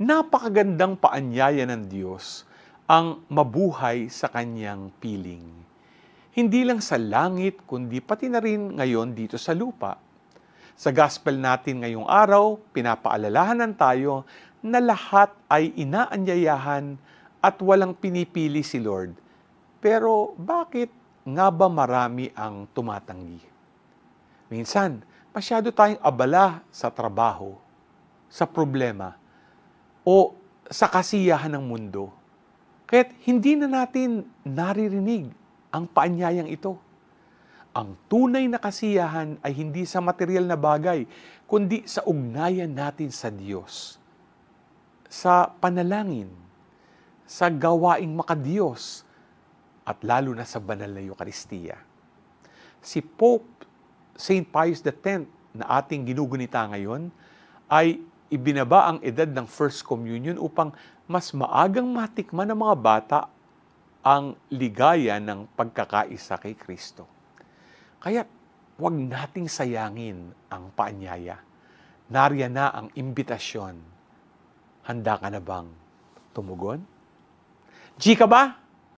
Napakagandang paanyaya ng Diyos ang mabuhay sa kanyang piling. Hindi lang sa langit, kundi pati na rin ngayon dito sa lupa. Sa gospel natin ngayong araw, pinapaalalahanan tayo na lahat ay inaanyayahan at walang pinipili si Lord. Pero bakit nga ba marami ang tumatanggi? Minsan, masyado tayong abala sa trabaho, sa problema, o sa kasiyahan ng mundo. Kaya't hindi na natin naririnig ang paanyayang ito. Ang tunay na kasiyahan ay hindi sa material na bagay, kundi sa ugnayan natin sa Diyos. Sa panalangin, sa gawaing makadiyos, at lalo na sa banal na Eucharistia. Si Pope St. Pius X na ating ginugunita ngayon ay ibinaba ang edad ng First Communion upang mas maagang matikman ng mga bata ang ligaya ng pagkakaisa kay Kristo. Kaya huwag nating sayangin ang paanyaya. Nariyan na ang imbitasyon. Handa ka na bang tumugon? G ka ba?